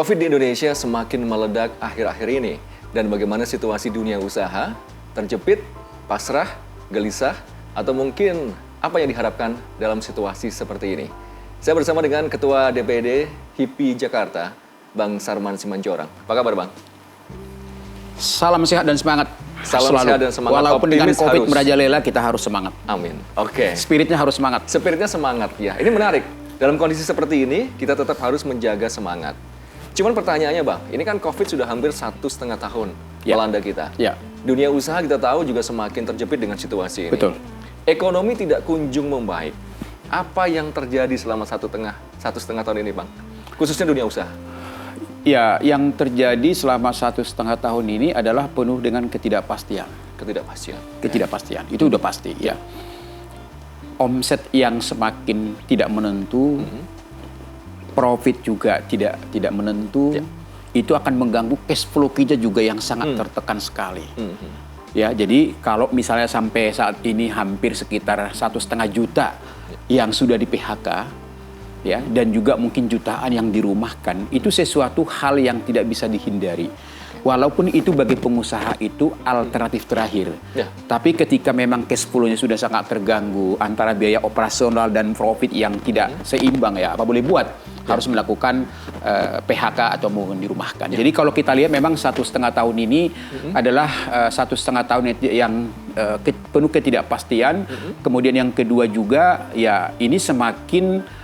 COVID di Indonesia semakin meledak akhir-akhir ini. Dan bagaimana situasi dunia usaha? Terjepit, pasrah, gelisah, atau mungkin apa yang diharapkan dalam situasi seperti ini? Saya bersama dengan Ketua DPD HIPI Jakarta, Bang Sarman Simanjorang. Apa kabar, Bang? Salam sehat dan semangat. Salam selalu. sehat dan semangat. Walaupun dengan Optimis COVID harus. merajalela, kita harus semangat. Amin. Oke. Spiritnya harus semangat. Spiritnya semangat, ya. Ini menarik. Dalam kondisi seperti ini, kita tetap harus menjaga semangat. Cuman pertanyaannya, Bang, ini kan COVID sudah hampir 1,5 tahun melanda kita. Ya. Dunia usaha kita tahu juga semakin terjepit dengan situasi ini. Betul. Ekonomi tidak kunjung membaik. Apa yang terjadi selama 1,5 tahun ini, Bang? Khususnya dunia usaha. Ya, yang terjadi selama 1,5 tahun ini adalah penuh dengan ketidakpastian. Ketidakpastian, itu udah pasti, ya. Omset yang semakin tidak menentu, profit juga tidak menentu, itu akan mengganggu cash flow kita juga yang sangat tertekan sekali. Ya, jadi kalau misalnya sampai saat ini hampir sekitar 1,5 juta yang sudah di PHK, ya, dan juga mungkin jutaan yang dirumahkan, itu sesuatu hal yang tidak bisa dihindari. Walaupun itu bagi pengusaha itu alternatif terakhir. Ya. Tapi ketika memang cash flow-nya sudah sangat terganggu antara biaya operasional dan profit yang tidak seimbang, ya apa boleh buat, harus melakukan PHK atau mungkin dirumahkan. Jadi kalau kita lihat memang 1,5 tahun ini adalah 1,5 tahun yang penuh ketidakpastian. Kemudian yang kedua juga, ya ini semakin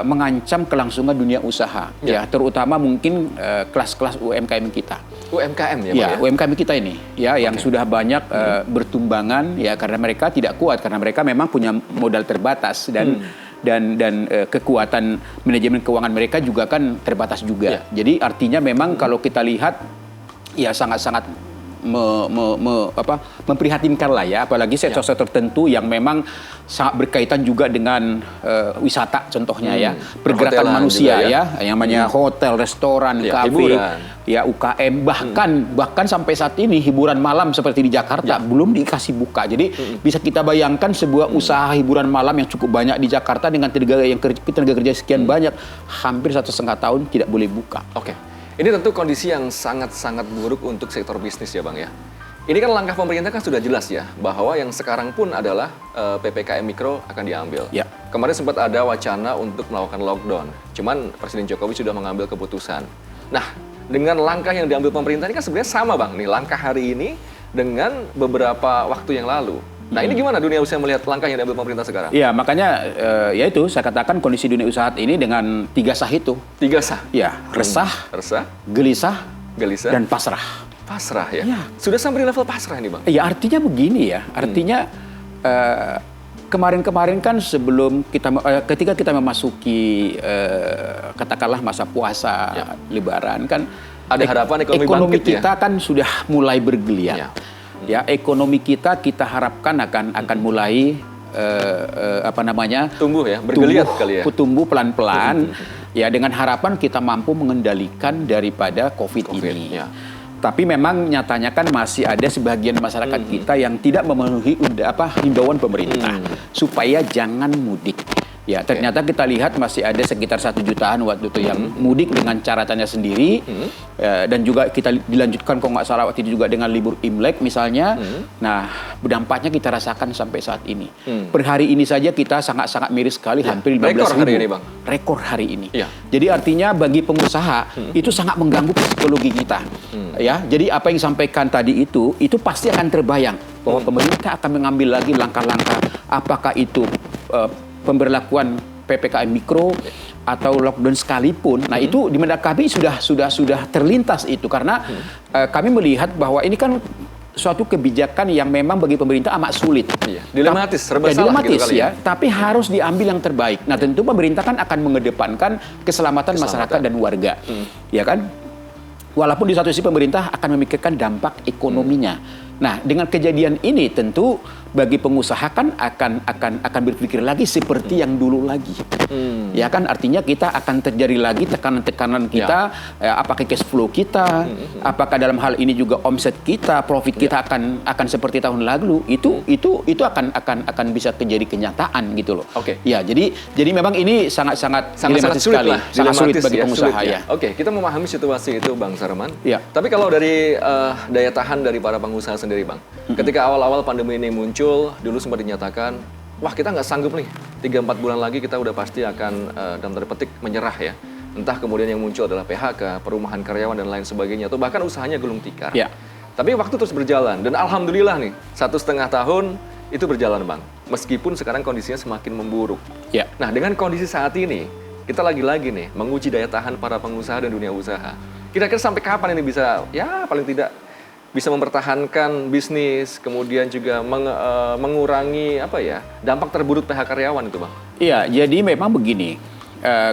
mengancam kelangsungan dunia usaha, ya terutama mungkin kelas-kelas UMKM kita. UMKM ya, Ya, Bang, ya? UMKM kita ini, ya yang sudah banyak bertumbangan, ya karena mereka tidak kuat, karena mereka memang punya modal terbatas dan kekuatan manajemen keuangan mereka juga kan terbatas juga. Jadi artinya memang kalau kita lihat, ya sangat-sangat memprihatinkan lah, ya, apalagi sektor-sektor tertentu yang memang sangat berkaitan juga dengan wisata contohnya, ya pergerakan manusia juga, ya yang namanya hotel, restoran, kafe, ya UKM, bahkan sampai saat ini hiburan malam seperti di Jakarta belum dikasih buka. Jadi bisa kita bayangkan sebuah usaha hiburan malam yang cukup banyak di Jakarta dengan tenaga kerja sekian banyak, hampir 1,5 tahun tidak boleh buka. Oke. Ini tentu kondisi yang sangat-sangat buruk untuk sektor bisnis ya, Bang, ya. Ini kan langkah pemerintah kan sudah jelas ya, bahwa yang sekarang pun adalah PPKM Mikro akan diambil. Ya. Kemarin sempat ada wacana untuk melakukan lockdown, cuman Presiden Jokowi sudah mengambil keputusan. Nah, dengan langkah yang diambil pemerintah ini kan sebenarnya sama, Bang, nih langkah hari ini dengan beberapa waktu yang lalu. Nah, ini gimana dunia usaha melihat langkah yang diambil pemerintah sekarang? Ya, makanya ya itu saya katakan kondisi dunia usaha ini dengan 3 sah itu. 3 sah? Ya, resah, gelisah, dan pasrah. Pasrah, ya? Ya. Sudah sampai di level pasrah ini, Bang? Ya, artinya begini, ya. Artinya kemarin-kemarin kan sebelum ketika kita memasuki katakanlah masa puasa, Lebaran kan ada harapan ekonomi bangkit, kita kan sudah mulai bergeliat. Ya. Ya, ekonomi kita harapkan akan mulai tumbuh ya, bergeliat kali ya. Tumbuh pelan-pelan ya, dengan harapan kita mampu mengendalikan daripada COVID ini. Ya. Tapi memang nyatanya kan masih ada sebagian masyarakat kita yang tidak memenuhi himbauan pemerintah supaya jangan mudik. Ya, ternyata kita lihat masih ada sekitar 1 jutaan waktu itu yang mudik dengan caratannya sendiri, dan juga kita dilanjutkan kalau nggak salah waktu itu juga dengan libur Imlek misalnya. Nah, berdampaknya kita rasakan sampai saat ini. Per hari ini saja kita sangat-sangat miris sekali, hampir 15.000. Rekor hari ini, Bang. Rekor hari ini. Ya. Jadi artinya bagi pengusaha itu sangat mengganggu psikologi kita. Ya, jadi apa yang disampaikan tadi itu pasti akan terbayang bahwa pemerintah akan mengambil lagi langkah-langkah, apakah itu pemberlakuan PPKM Mikro atau lockdown sekalipun. Nah, itu di benak kami sudah terlintas itu, karena kami melihat bahwa ini kan suatu kebijakan yang memang bagi pemerintah amat sulit. Iya. Dilematis, serba salah dilematis, gitu kali ya. Tapi harus diambil yang terbaik. Nah, tentu pemerintah kan akan mengedepankan keselamatan masyarakat dan warga. Ya kan? Walaupun di satu sisi pemerintah akan memikirkan dampak ekonominya. Nah, dengan kejadian ini tentu bagi pengusaha kan akan berpikir lagi seperti yang dulu lagi. Ya kan, artinya kita akan terjadi lagi tekanan-tekanan kita, apakah cash flow kita, apakah dalam hal ini juga omset kita, profit kita akan seperti tahun lalu. Itu akan bisa terjadi kenyataan gitu loh. Oke. Ya, jadi memang ini sangat dilematis sulit sekali, lah, sangat sulit bagi ya, pengusaha sulit, ya. Oke, kita memahami situasi itu, Bang Sarman. Ya. Tapi kalau dari daya tahan dari para pengusaha sendiri, Bang, ketika awal-awal pandemi ini muncul, dulu sempat dinyatakan, wah kita nggak sanggup nih, 3-4 bulan lagi kita udah pasti akan dalam tanda petik menyerah ya. Entah kemudian yang muncul adalah PHK, perumahan karyawan dan lain sebagainya, atau bahkan usahanya gulung tikar. Ya. Tapi waktu terus berjalan, dan alhamdulillah nih, 1,5 tahun itu berjalan, Bang. Meskipun sekarang kondisinya semakin memburuk. Ya. Nah, dengan kondisi saat ini, kita lagi-lagi nih menguji daya tahan para pengusaha dan dunia usaha. Kira-kira sampai kapan ini bisa, ya paling tidak bisa mempertahankan bisnis, kemudian juga mengurangi dampak terburuk PHK karyawan itu, Bang? Iya, jadi memang begini.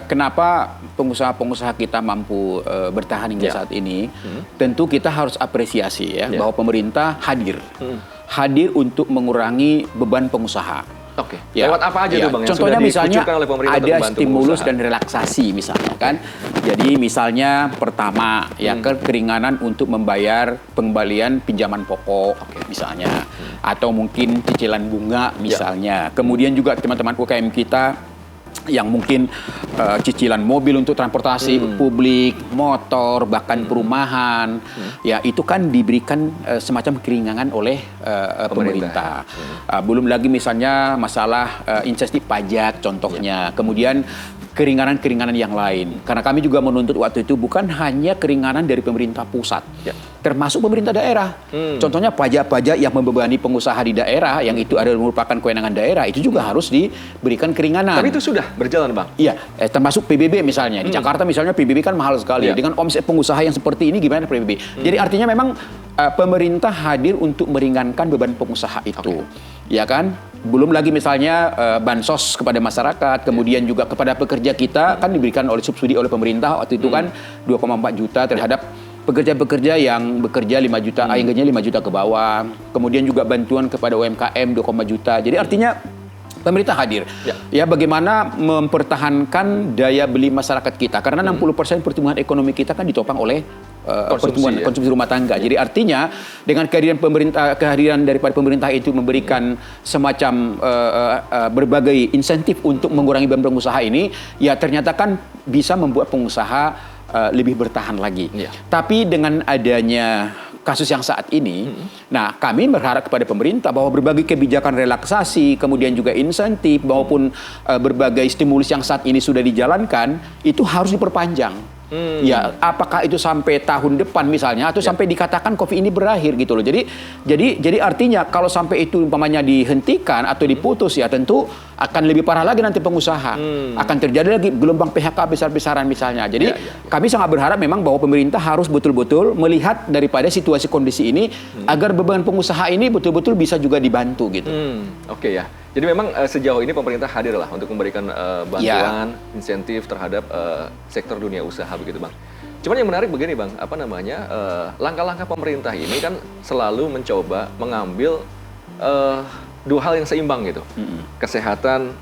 Kenapa pengusaha-pengusaha kita mampu bertahan hingga saat ini? Tentu kita harus apresiasi ya bahwa pemerintah hadir untuk mengurangi beban pengusaha. Oke. Lewat apa aja tuh, Bang? Yang Contohnya sudah misalnya oleh pemerintah ada untuk stimulus pengusaha? dan relaksasi misalnya kan. Jadi misalnya pertama keringanan untuk membayar pengembalian pinjaman pokok misalnya, atau mungkin cicilan bunga misalnya. Kemudian juga teman-teman UKM kita yang mungkin cicilan mobil untuk transportasi publik, motor, bahkan perumahan, ya itu kan diberikan semacam keringanan oleh pemerintah. Belum lagi misalnya masalah insentif pajak contohnya, kemudian keringanan-keringanan yang lain. Karena kami juga menuntut waktu itu bukan hanya keringanan dari pemerintah pusat, termasuk pemerintah daerah. Contohnya pajak-pajak yang membebani pengusaha di daerah, yang itu adalah merupakan kewenangan daerah, itu juga harus diberikan keringanan. Tapi itu sudah berjalan, Bang? Iya, termasuk PBB misalnya. Di Jakarta misalnya PBB kan mahal sekali. Dengan omset pengusaha yang seperti ini gimana PBB? Jadi artinya memang pemerintah hadir untuk meringankan beban pengusaha itu. Ya kan? Belum lagi misalnya bansos kepada masyarakat, kemudian juga kepada pekerja kita kan diberikan oleh subsidi oleh pemerintah waktu itu kan 2,4 juta terhadap pekerja-pekerja yang bekerja 5 juta, yang gajinya 5 juta ke bawah. Kemudian juga bantuan kepada UMKM 2, juta. Jadi artinya pemerintah hadir. Ya, bagaimana mempertahankan daya beli masyarakat kita, karena 60% pertumbuhan ekonomi kita kan ditopang oleh konsumsi rumah tangga. Jadi artinya dengan kehadiran daripada pemerintah itu memberikan semacam berbagai insentif untuk mengurangi beban pengusaha ini, ya ternyata kan bisa membuat pengusaha lebih bertahan lagi. Tapi dengan adanya kasus yang saat ini, nah kami berharap kepada pemerintah bahwa berbagai kebijakan relaksasi, kemudian juga insentif maupun berbagai stimulus yang saat ini sudah dijalankan itu harus diperpanjang. Ya, apakah itu sampai tahun depan misalnya, atau sampai dikatakan COVID ini berakhir gitu loh. Jadi artinya kalau sampai itu umpamanya dihentikan atau diputus, ya tentu akan lebih parah lagi nanti pengusaha. Akan terjadi lagi gelombang PHK besar-besaran misalnya. Jadi kami sangat berharap memang bahwa pemerintah harus betul-betul melihat daripada situasi kondisi ini agar beban pengusaha ini betul-betul bisa juga dibantu gitu. Oke ya. Jadi memang sejauh ini pemerintah hadir lah untuk memberikan bantuan, insentif terhadap sektor dunia usaha begitu, Bang. Cuman yang menarik begini, Bang, langkah-langkah pemerintah ini kan selalu mencoba mengambil dua hal yang seimbang gitu. Kesehatan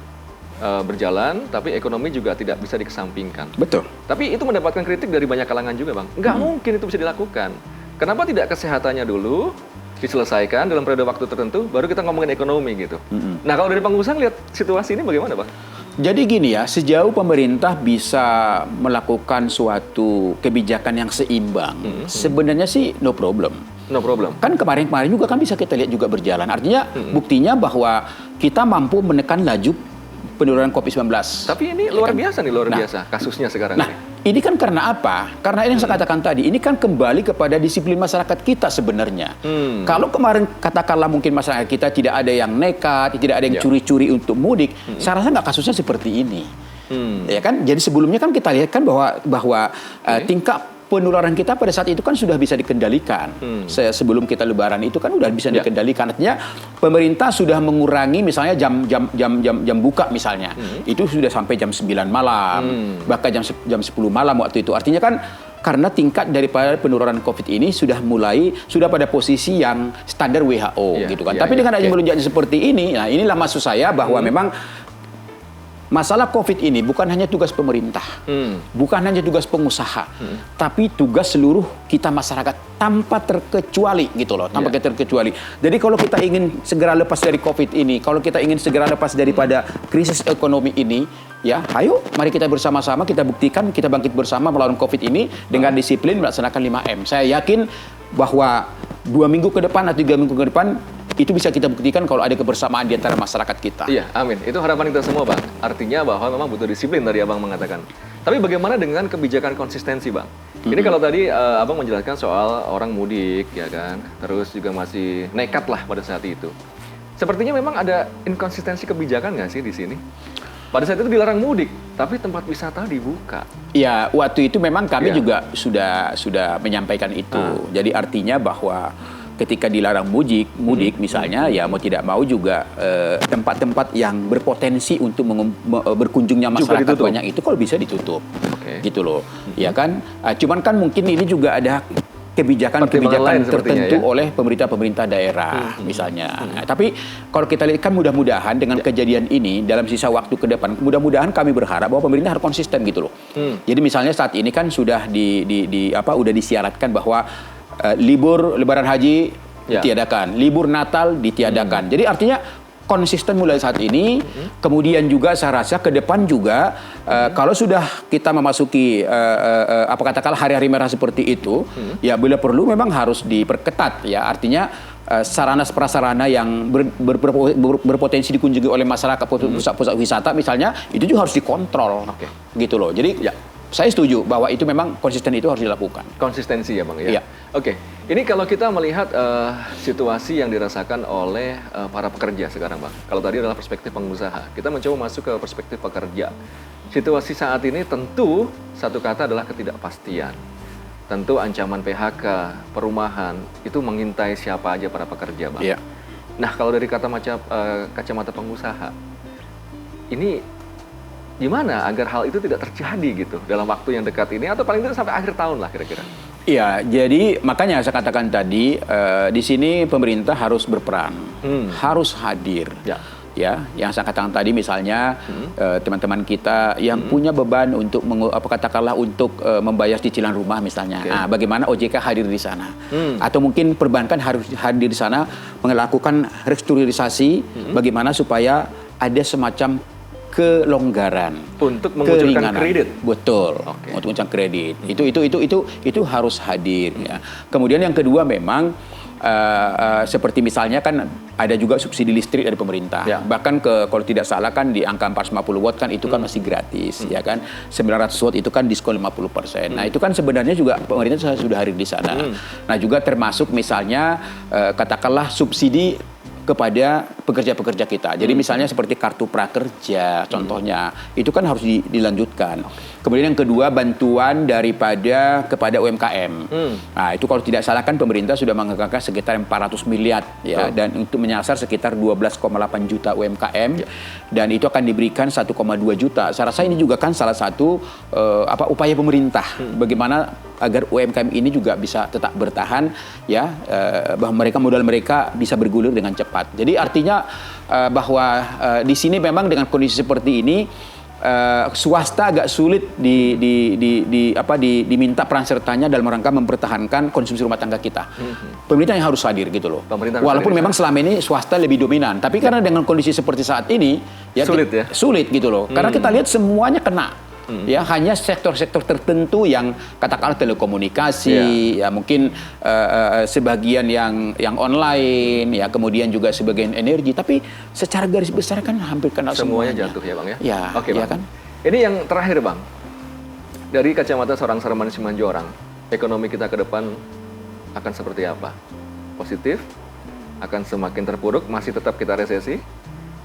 berjalan, tapi ekonomi juga tidak bisa dikesampingkan. Betul. Tapi itu mendapatkan kritik dari banyak kalangan juga, Bang. Nggak mungkin itu bisa dilakukan. Kenapa tidak kesehatannya dulu diselesaikan dalam periode waktu tertentu, baru kita ngomongin ekonomi gitu. Nah, kalau dari pengusaha lihat situasi ini bagaimana, Bang? Jadi gini ya, sejauh pemerintah bisa melakukan suatu kebijakan yang seimbang, sebenarnya sih no problem. No problem. Kan kemarin-kemarin juga kan bisa kita lihat juga berjalan. Artinya buktinya bahwa kita mampu menekan laju penurunan COVID-19. Tapi ini luar biasa nih, luar biasa kasusnya sekarang ini. Ini kan karena apa? Karena ini yang saya katakan tadi, ini kan kembali kepada disiplin masyarakat kita sebenarnya. Kalau kemarin katakanlah mungkin masyarakat kita tidak ada yang nekat, tidak ada yang curi-curi untuk mudik, saya rasa nggak kasusnya seperti ini. Ya kan? Jadi sebelumnya kan kita lihat kan bahwa tingkat penularan kita pada saat itu kan sudah bisa dikendalikan. Sebelum kita Lebaran itu kan sudah bisa dikendalikan. Artinya pemerintah sudah mengurangi misalnya jam buka misalnya. Itu sudah sampai jam 9 malam, bahkan jam 10 malam waktu itu. Artinya kan karena tingkat daripada penurunan COVID ini sudah pada posisi yang standar WHO gitu kan. Tapi dengan adanya melonjaknya seperti ini, nah inilah maksud saya bahwa memang masalah COVID ini bukan hanya tugas pemerintah, bukan hanya tugas pengusaha, tapi tugas seluruh kita masyarakat tanpa terkecuali gitu loh, tanpa terkecuali. Jadi kalau kita ingin segera lepas dari COVID ini, kalau kita ingin segera lepas daripada krisis ekonomi ini, ya, ayo mari kita bersama-sama kita buktikan kita bangkit bersama melawan COVID ini dengan disiplin melaksanakan 5M. Saya yakin bahwa 2 minggu ke depan atau 3 minggu ke depan itu bisa kita buktikan kalau ada kebersamaan di antara masyarakat kita. Iya, amin. Itu harapan kita semua, Bang. Artinya bahwa memang butuh disiplin tadi Abang mengatakan. Tapi bagaimana dengan kebijakan konsistensi, Bang? Ini kalau tadi Abang menjelaskan soal orang mudik, ya kan? Terus juga masih nekat lah pada saat itu. Sepertinya memang ada inkonsistensi kebijakan nggak sih di sini? Pada saat itu dilarang mudik, tapi tempat wisata dibuka. Ya, waktu itu memang kami juga sudah menyampaikan itu. Jadi artinya bahwa ketika dilarang mudik misalnya, ya mau tidak mau juga tempat-tempat yang berpotensi untuk berkunjungnya masyarakat banyak itu kalau bisa ditutup, gitu loh, ya kan. Cuman kan mungkin ini juga ada kebijakan-kebijakan tertentu oleh pemerintah daerah misalnya. Nah, tapi kalau kita lihat kan mudah-mudahan dengan kejadian ini dalam sisa waktu ke depan, mudah-mudahan kami berharap bahwa pemerintah harus konsisten gitu loh. Jadi misalnya saat ini kan sudah udah disyaratkan bahwa libur Lebaran Haji ditiadakan, libur Natal ditiadakan. Jadi artinya konsisten mulai saat ini. Kemudian juga saya rasa ke depan juga kalau sudah kita memasuki katakanlah hari-hari merah seperti itu, ya bila perlu memang harus diperketat ya. Artinya sarana-prasarana yang berpotensi dikunjungi oleh masyarakat, pusat-pusat wisata misalnya, itu juga harus dikontrol, gitu loh. Jadi saya setuju bahwa itu memang konsisten itu harus dilakukan. Konsistensi ya Bang ya? Iya. Oke, ini kalau kita melihat situasi yang dirasakan oleh para pekerja sekarang Bang. Kalau tadi adalah perspektif pengusaha, kita mencoba masuk ke perspektif pekerja. Situasi saat ini tentu satu kata adalah ketidakpastian. Tentu ancaman PHK, perumahan, itu mengintai siapa aja para pekerja Bang. Iya. Nah kalau dari kacamata pengusaha, ini gimana agar hal itu tidak terjadi gitu dalam waktu yang dekat ini atau paling tidak sampai akhir tahun lah kira-kira? Iya, jadi makanya saya katakan tadi di sini pemerintah harus berperan, harus hadir. Ya, yang saya katakan tadi misalnya teman-teman kita yang punya beban untuk katakanlah untuk membayar cicilan rumah misalnya. Nah, bagaimana OJK hadir di sana? Atau mungkin perbankan harus hadir di sana melakukan restrukturisasi bagaimana supaya ada semacam kelonggaran untuk mengucurkan kredit. Betul. Untuk mengucurkan kredit. Itu harus hadir ya. Kemudian yang kedua memang seperti misalnya kan ada juga subsidi listrik dari pemerintah. Bahkan kalau tidak salah kan di angka 450 watt kan itu kan masih gratis ya kan. 900 watt itu kan diskon 50%. Nah, itu kan sebenarnya juga pemerintah sudah hadir di sana. Nah, juga termasuk misalnya katakanlah subsidi kepada pekerja-pekerja kita. Jadi misalnya seperti kartu prakerja contohnya, itu kan harus dilanjutkan. Kemudian yang kedua bantuan kepada UMKM. Nah, itu kalau tidak salah kan pemerintah sudah menganggarkan sekitar 400 miliar ya, dan untuk menyasar sekitar 12,8 juta UMKM dan itu akan diberikan 1,2 juta. Saya rasa ini juga kan salah satu upaya pemerintah bagaimana agar UMKM ini juga bisa tetap bertahan ya, bahwa modal mereka bisa bergulir dengan cepat. Jadi artinya bahwa di sini memang dengan kondisi seperti ini swasta agak sulit diminta peran sertanya dalam rangka mempertahankan konsumsi rumah tangga kita. Pemerintah yang harus hadir gitu loh. Walaupun memang selama ini swasta lebih dominan, tapi karena dengan kondisi seperti saat ini ya sulit gitu loh. Karena kita lihat semuanya kena. Ya, hanya sektor-sektor tertentu yang katakanlah telekomunikasi, ya mungkin sebagian yang online, ya kemudian juga sebagian energi, tapi secara garis besar kan hampir kena semuanya. Jatuh ya Bang ya? Ya, oke ya Bang. kan? Ini yang terakhir Bang, dari kacamata seorang Sarman Simanjorang, ekonomi kita ke depan akan seperti apa? Positif? Akan semakin terpuruk? Masih tetap kita resesi?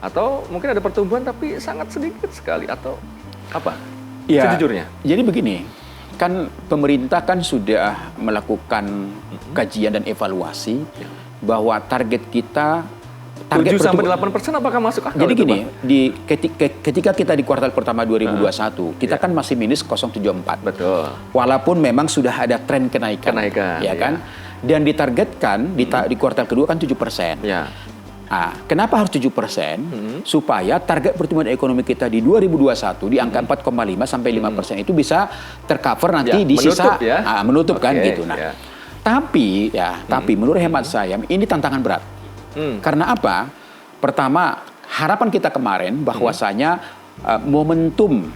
Atau mungkin ada pertumbuhan tapi sangat sedikit sekali? Atau apa? Ya, sejujurnya. Jadi begini, kan pemerintah kan sudah melakukan kajian dan evaluasi bahwa target kita target 7-8% apakah masuk akal? Jadi itu, gini, Pak? ketika kita di kuartal pertama 2021, kita kan masih minus 0,74. Betul. Walaupun memang sudah ada tren kenaikan. Ya kan? Dan ditargetkan di kuartal kedua kan 7%. Ya. Nah, kenapa harus 7%? Supaya target pertumbuhan ekonomi kita di 2021 di angka 4,5 sampai 5% itu bisa tercover nanti di menutup, sisa menutup kan gitu. Nah, ya. tapi menurut hemat saya ini tantangan berat. Karena apa? Pertama, harapan kita kemarin bahwasanya momentum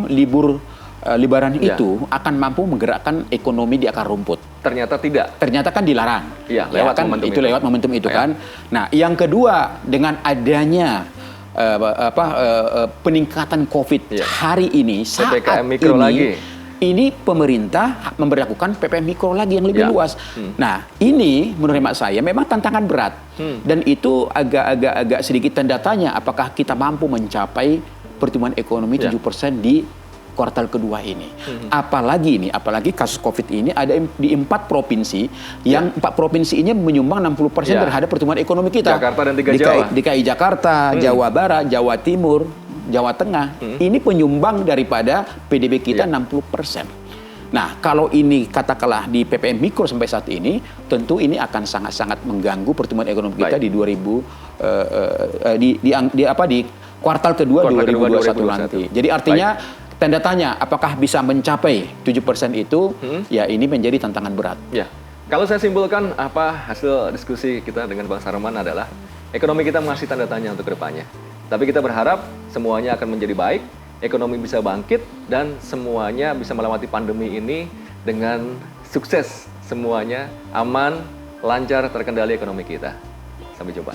libur Lebaran itu akan mampu menggerakkan ekonomi di akar rumput. Ternyata tidak. Ternyata kan dilarang. Iya, lewat kan momentum itu lewat momentum itu kan. Nah, yang kedua dengan adanya peningkatan COVID hari ini saat PPKM mikro ini, lagi. ini pemerintah memberlakukan PPKM mikro lagi yang lebih luas. Nah, ini menurut hemat saya memang tantangan berat. Dan itu agak sedikit tanda tanya apakah kita mampu mencapai pertumbuhan ekonomi 7% di kuartal kedua ini. Apalagi kasus COVID ini ada di 4 provinsi yang 4 provinsi ini menyumbang 60% terhadap pertumbuhan ekonomi kita. Jakarta dan 3 Jawa. DKI Jakarta, Jawa Barat, Jawa Timur, Jawa Tengah. Ini penyumbang daripada PDB kita 60%. Nah, kalau ini katakanlah di PPM mikro sampai saat ini, tentu ini akan sangat-sangat mengganggu pertumbuhan ekonomi kita di kuartal kedua 2021 nanti. Jadi artinya tanda tanya apakah bisa mencapai 7% itu, ya ini menjadi tantangan berat. Ya, kalau saya simpulkan hasil diskusi kita dengan Bang Sarman adalah ekonomi kita masih tanda tanya untuk kedepannya. Tapi kita berharap semuanya akan menjadi baik, ekonomi bisa bangkit, dan semuanya bisa melewati pandemi ini dengan sukses. Semuanya aman, lancar, terkendali ekonomi kita. Sampai jumpa.